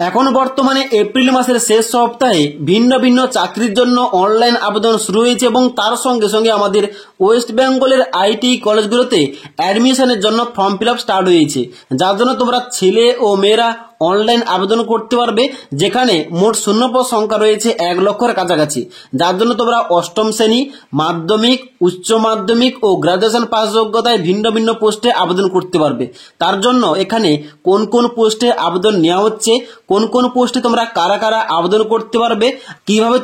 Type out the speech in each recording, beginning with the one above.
এখন বর্তমানে এপ্রিল মাসের শেষ সপ্তাহে ভিন্ন ভিন্ন চাকরির জন্য অনলাইন আবেদন শুরু হয়েছে এবং তার সঙ্গে সঙ্গে আমাদের ওয়েস্ট বেঙ্গলের আইটি কলেজগুলোতে অ্যাডমিশনের জন্য ফর্ম ফিল আপ স্টার্ট হয়েছে, যার জন্য তোমরা ছেলে ও মেয়েরা অনলাইন আবেদন করতে পারবে, যেখানে মোট শূন্যপদ সংখ্যা রয়েছে 1,00,000-এর কাছাকাছি, যার জন্য তোমরা অষ্টম শ্রেণী, মাধ্যমিক, উচ্চ মাধ্যমিক ও গ্রাজুয়েশন পাস যোগ্যতায় ভিন্ন ভিন্ন পোস্টে আবেদন করতে পারবে। তার জন্য এখানে কোন কোন পোস্টে আবেদন নেওয়া হচ্ছে, কোন কোন পোস্টে তোমরা কারা কারা আবেদন করতে পারবে, কিভাবে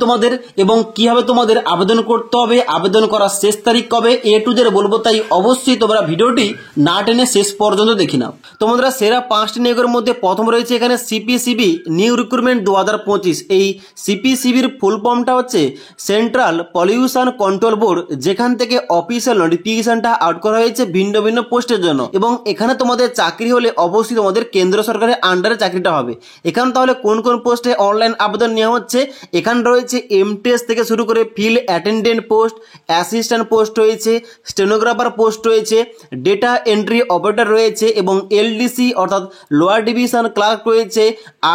তোমাদের আবেদন করতে হবে, আবেদন করার শেষ তারিখ কবে, এ টু জেড বলবো, তাই অবশ্যই তোমরা ভিডিওটি না টেনে শেষ পর্যন্ত দেখে নাও। তোমরা সেরা 5টি নিয়োগের মধ্যে প্রথম রয়েছে এখানে সিপিসিবি নিউ রিক্রুটমেন্ট 2025। এই সিপিসিবির ফুল ফর্মটা হচ্ছে সেন্ট্রাল পলিউশন কন্ট্রোল বোর্ড, যেখান থেকে অফিসিয়াল নোটিফিকেশনটা আউট করা হয়েছে ভিন্ন ভিন্ন পোস্টের জন্য। এবং এখানে তোমাদের চাকরি হলে অবশ্যই তোমাদের কেন্দ্র সরকারের আন্ডারে চাকরিটা হবে। এখানে তাহলে কোন কোন পোস্টে অনলাইন আবেদন নেওয়া হচ্ছে, এখানে রয়েছে এমটিএস থেকে শুরু করে field attendant post, assistant post রয়েছে, স্টেনোগ্রাফার পোস্ট রয়েছে, ডেটা এন্ট্রি অপারেটর রয়েছে এবং এলডিসি অর্থাৎ লোয়ার ডিভিশন ক্লার্ক রয়েছে,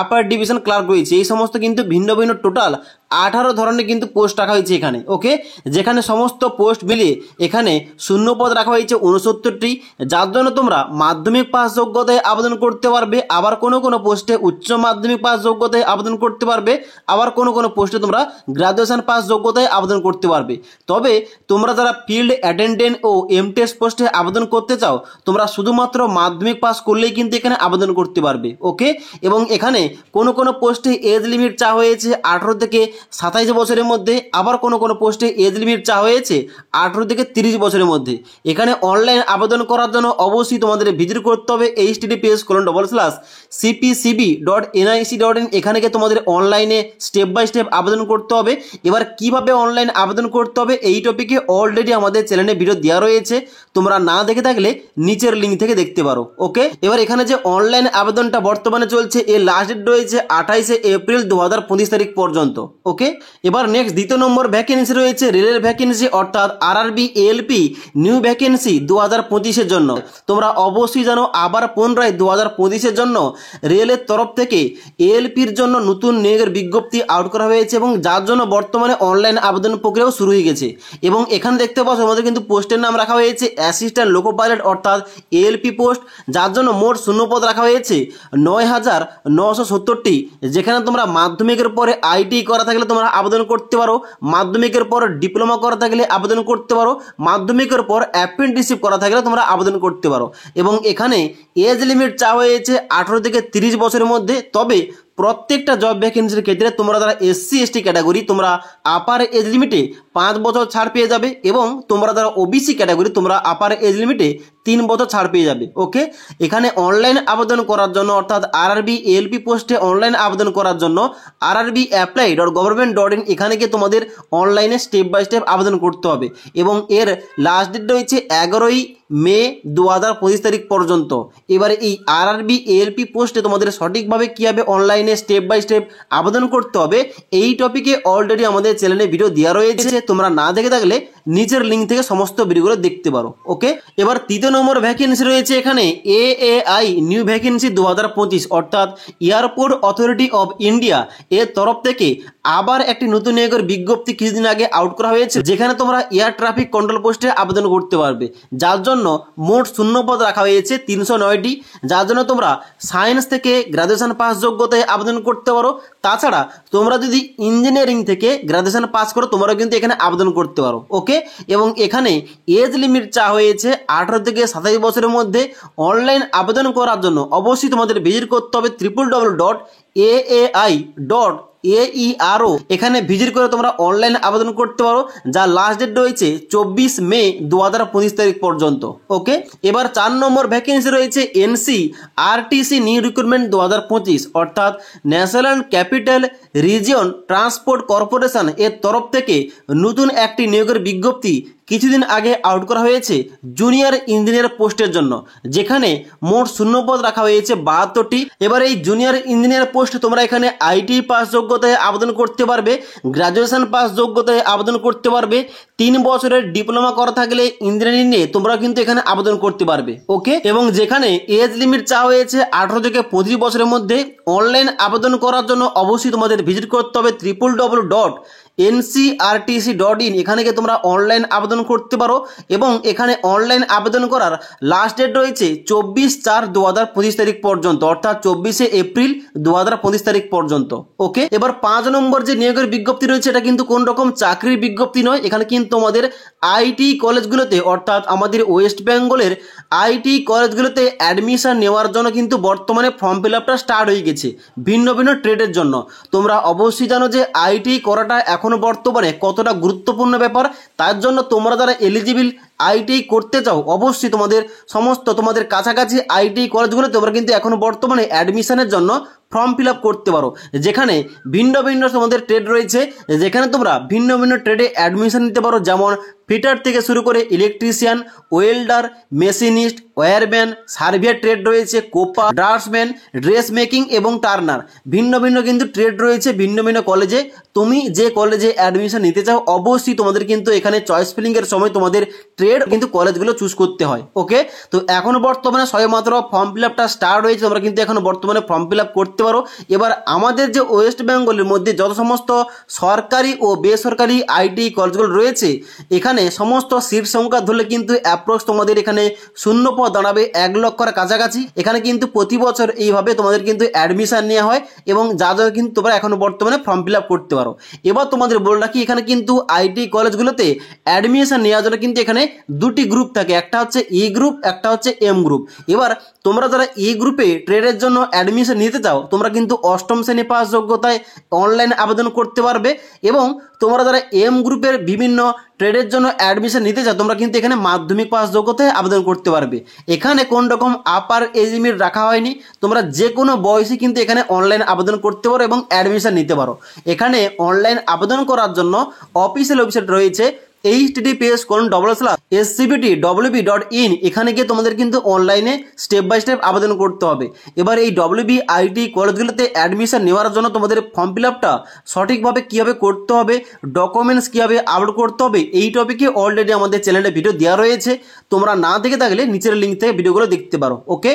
আপার ডিভিশন ক্লার্ক রয়েছে। এই সমস্ত কিন্তু ভিন্ন ভিন্ন টোটাল 18 ধরনের কিন্তু পোস্ট রাখা হয়েছে এখানে। ওকে, যেখানে সমস্ত পোস্ট মিলিয়ে এখানে শূন্যপদ রাখা হয়েছে 69টি, যার জন্য তোমরা মাধ্যমিক পাস যোগ্যতায় আবেদন করতে পারবে। আবার কোনো কোনো পোস্টে উচ্চ মাধ্যমিক পাস যোগ্যতায় আবেদন করতে পারবে, আবার কোনো কোনো পোস্টে তোমরা গ্রাজুয়েশন পাস যোগ্যতায় আবেদন করতে পারবে। তবে তোমরা যারা ফিল্ড অ্যাটেন্ডেন্ট ও এমটিএস পোস্টে আবেদন করতে চাও, তোমরা শুধুমাত্র মাধ্যমিক পাস করলেই কিন্তু এখানে আবেদন করতে পারবে। ওকে, এবং এখানে কোনো কোনো পোস্টে এজ লিমিট চাওয়া হয়েছে 18 থেকে 27 বছরের মধ্যে, আবার কোনো কোনো পোস্টে এজ লিমিট চাওয়া হয়েছে 18 থেকে 30 বছরের মধ্যে। এখানে অনলাইন আবেদন করার জন্য অবশ্যই তোমাদের ভিজিট করতে হবে https://cpcb.nic.in। এখানে গিয়ে তোমাদের অনলাইনে স্টেপ বাই স্টেপ আবেদন করতে হবে। এবার কিভাবে অনলাইন আবেদন করতে হবে এই টপিকে অলরেডি আমাদের চ্যানেলে ভিডিও দেওয়া রয়েছে, তোমরা না দেখে থাকলে নিচের লিঙ্ক থেকে দেখতে পারো। ওকে, এবার এখানে যে অনলাইন আবেদনটা বর্তমানে চলছে এর লাস্ট ডেট রয়েছে 28 এপ্রিল 2025 তারিখ পর্যন্ত। ওকে, এবার নেক্সট দ্বিতীয় নম্বর ভ্যাকেন্সি রয়েছে রেলের ভ্যাকেন্সি, অর্থাৎ আরআরবি এএলপি নিউ ভ্যাকেন্সি 2025-এর জন্য। তোমরা অবশ্যই জানো আবার পুনরায় 2025-এর জন্য রেলের তরফ থেকে এএলপির জন্য নতুন নিয়োগের বিজ্ঞপ্তি আউট করা হয়েছে এবং যার জন্য বর্তমানে অনলাইন আবেদন প্রক্রিয়াও শুরু হয়ে গেছে। এবং এখানে দেখতে পাচ্ছ আমাদের কিন্তু পোস্টের নাম রাখা হয়েছে অ্যাসিস্ট্যান্ট লোকো পাইলট অর্থাৎ এএলপি পোস্ট, যার জন্য মোট শূন্যপদ রাখা হয়েছে 9,970টি। যেখানে তোমরা মাধ্যমিকের পরে আইটি করা থাকলে তোমরা আবেদন করতে পারো, মাধ্যমিকের পর ডিপ্লোমা করা থাকলে আবেদন করতে পারো, মাধ্যমিকের পর অ্যাপ্রেন্টিসশিপ করা থাকলে তোমরা আবেদন করতে পারো। এবং এখানে এজ লিমিট চাওয়া হয়েছে 18 থেকে 30 বছরের মধ্যে। তবে প্রত্যেকটা জব ভ্যাকেন্সির ক্ষেত্রে তোমরা যারা এসসি এসটি ক্যাটাগরি তোমরা আপার এজ লিমিটে 5 বছর ছাড় পেয়ে যাবে এবং তোমরা যারা ওবিসি ক্যাটাগরি তোমরা আপার এজ লিমিটে 3 বছর ছাড় পেয়ে যাবে। ওকে, এখানে অনলাইন আবেদন করার জন্য অর্থাৎ আরআরবি এএলপি পোস্টে অনলাইন আবেদন করার জন্য rrbapply.government.in এখানে গিয়ে তোমাদের অনলাইনে স্টেপ বাই স্টেপ আবেদন করতে হবে এবং এর লাস্ট ডেট রয়েছে 11 মে 2025 তারিখ পর্যন্ত। এবারে এই আরআরবি এএলপি পোস্টে তোমাদের সঠিকভাবে কীভাবে অনলাইনে স্টেপ বাই স্টেপ আবেদন করতে হবে এই টপিকে অলরেডি আমাদের চ্যানেলে ভিডিও দেওয়া রয়েছে, তোমরা না দেখে থাকলে নিচের লিঙ্ক থেকে সমস্ত ভিডিওগুলো দেখতে পারো। ওকে, এবার তৃতীয় নম্বর ভ্যাকেন্সি রয়েছে এখানে এএআই নিউ ভ্যাকেন্সি 2025, অর্থাৎ এয়ারপোর্ট অথরিটি অফ ইন্ডিয়া এর তরফ থেকে আবার একটি নতুন নিয়োগের বিজ্ঞপ্তি কিছুদিন আগে আউট করা হয়েছে, যেখানে তোমরা এয়ার ট্রাফিক কন্ট্রোল পোস্টে আবেদন করতে পারবে, যার জন্য মোট শূন্যপদ রাখা হয়েছে 309টি। যার জন্য তোমরা সায়েন্স থেকে গ্রাজুয়েশন পাস যোগ্যতায় আবেদন করতে পারো। তাছাড়া তোমরা যদি ইঞ্জিনিয়ারিং থেকে গ্রাজুয়েশন পাস করো তোমরা কিন্তু এখানে আবেদন করতে পারো। ওকে, এবং এখানে এজ লিমিট চাওয়া হয়েছে 18 থেকে 27 বছরের মধ্যে। অনলাইন আবেদন করার জন্য অবশ্যই তোমাদের ভিজিট করতে হবে www.aai.aero এখানে ভিজিট করে তোমরা অনলাইন আবেদন করতে পারো, যার লাস্ট ডেট রয়েছে 24 মে 2025 তারিখ পর্যন্ত। ওকে, এবার 4 নম্বর ভ্যাকেন্সি রয়েছে এনসিআরটিসি নিউ রিক্রুটমেন্ট 2025, অর্থাৎ national capital region transport corporation এর তরফ থেকে নতুন একটি নিয়োগের বিজ্ঞপ্তি কিছুদিন আগে আউট করা হয়েছে জুনিয়র ইঞ্জিনিয়ার পোস্টের জন্য, যেখানে মোট শূন্যপদ রাখা হয়েছে 72টি। এবার এই জুনিয়র ইঞ্জিনিয়ার পোস্ট তোমরা এখানে আইটি পাস যোগ্যতায় আবেদন করতে পারবে, গ্রাজুয়েশন পাস যোগ্যতায় আবেদন করতে পারবে, 3 বছরের ডিপ্লোমা করা থাকলে ইঞ্জিনিয়ারিং নিয়ে তোমরা কিন্তু এখানে আবেদন করতে পারবে। ওকে, এবং যেখানে এজ লিমিট চাওয়া হয়েছে 18 থেকে 25 বছরের মধ্যে। অনলাইন আবেদন করার জন্য অবশ্যই তোমাদের ভিজিট করতে হবে www.ncrtc.in। এখানে গিয়ে তোমরা অনলাইন আবেদন করতে পারো এবং এখানে অনলাইন আবেদন করার লাস্ট ডেট রয়েছে 24/4/2025 তারিখ পর্যন্ত, অর্থাৎ 24শে এপ্রিল 2025 তারিখ পর্যন্ত। ওকে, এবার 5 নম্বর যে নিয়োগের বিজ্ঞপ্তি রয়েছে এটা কিন্তু কোন রকম চাকরির বিজ্ঞপ্তি নয়। এখানে কিন্তু তোমাদের আইটি কলেজগুলোতে, অর্থাৎ আমাদের ওয়েস্ট বেঙ্গলের আইটি কলেজগুলোতে অ্যাডমিশন নেওয়ার জন্য কিন্তু বর্তমানে ফর্ম ফিল আপটা স্টার্ট হয়ে গেছে ভিন্ন ভিন্ন ট্রেডের জন্য। তোমরা অবশ্যই জানো যে আইটি করাটা এখনো বর্তমানে কতটা গুরুত্বপূর্ণ ব্যাপার। তার জন্য তোমরা যারা এলিজিবল আইটি করতে চাও, অবশ্যই তোমাদের কাছাকাছি আইটি কলেজগুলো তোমরা কিন্তু এখনো বর্তমানে অ্যাডমিশনের জন্য ফর্ম ফিল আপ করতে পারো, যেখানে ভিন্ন ভিন্ন তোমাদের ট্রেড রয়েছে, যেখানে তোমরা ভিন্ন ভিন্ন ট্রেডে অ্যাডমিশন নিতে পারো, যেমন ফিটার থেকে শুরু করে electrician, welder, machinist, wireman, surveyor trade রয়েছে, কোপা, ড্রাফটসম্যান, ড্রেস মেকিং এবং টার্নার। ভিন্ন ভিন্ন কিন্তু ট্রেড রয়েছে ভিন্ন ভিন্ন কলেজে। তুমি যে কলেজে অ্যাডমিশন নিতে চাও অবশ্যই তোমাদের কিন্তু এখানে চয়েস ফিলিং এর সময় তোমাদের ট্রেড কিন্তু কলেজগুলো চুজ করতে হয়। ওকে, তো এখনো বর্তমানে সবেমাত্র ফর্ম ফিল আপটা স্টার্ট হয়েছে, তোমরা কিন্তু এখনো বর্তমানে ফর্ম ফিল আপ করতে পারো। এবার আমাদের যে ওয়েস্ট বেঙ্গলের মধ্যে যত সমস্ত সরকারি ও বেসরকারি আইটি কলেজগুলো রয়েছে, এখানে সমস্ত সিট সংখ্যা ধরলে কিন্তু অ্যাপ্রক্স তোমাদের এখানে শূন্য পদ দাঁড়াবে 1 লক্ষের কাছাকাছি। এখানে কিন্তু প্রতি বছর এইভাবে তোমাদের কিন্তু অ্যাডমিশন নেওয়া হয় এবং যা কিন্তু তোমরা এখনো বর্তমানে ফর্ম ফিল আপ করতে পারো। এবার তোমাদের বলে রাখি, এখানে কিন্তু আইটি কলেজগুলোতে অ্যাডমিশন নেওয়ার জন্য কিন্তু এখানে 2টি গ্রুপ থাকে, একটা হচ্ছে ই গ্রুপ, একটা হচ্ছে এম গ্রুপ। এবার তোমরা যারা ই গ্রুপে ট্রেডের জন্য অ্যাডমিশন নিতে চাও, তোমরা কিন্তু 8ম শ্রেণী পাস যোগ্যতায় অনলাইন আবেদন করতে পারবে এবং তোমরা যারা এম গ্রুপের বিভিন্ন ট্রেডের জন্য অ্যাডমিশন নিতে চাও, তোমরা কিন্তু এখানে মাধ্যমিক পাস যোগ্যতায় আবেদন করতে পারবে। এখানে কোন রকম আপার এজ লিমিট রাখা হয়নি, তোমরা যে কোনো বয়সে কিন্তু এখানে অনলাইন আবেদন করতে পারো এবং অ্যাডমিশন নিতে পারো। এখানে অনলাইন আবেদন করার জন্য অফিসিয়াল ওয়েবসাইট রয়েছে https://scbtwb.in। এখানে গিয়ে তোমাদের কিন্তু অনলাইনে স্টেপ বাই স্টেপ আবেদন করতে হবে। এবার এই ডব্লিউবি আইটি কলেজগুলোতে অ্যাডমিশন নেওয়ার জন্য তোমাদের ফর্ম ফিল আপটা সঠিকভাবে কীভাবে করতে হবে, ডকুমেন্টস কীভাবে আপলোড করতে হবে, এই টপিকে অলরেডি আমাদের চ্যানেলে ভিডিও দেওয়া রয়েছে। তোমরা না দেখে থাকলে নিচের লিঙ্ক থেকে ভিডিওগুলো দেখতে পারো। ওকে।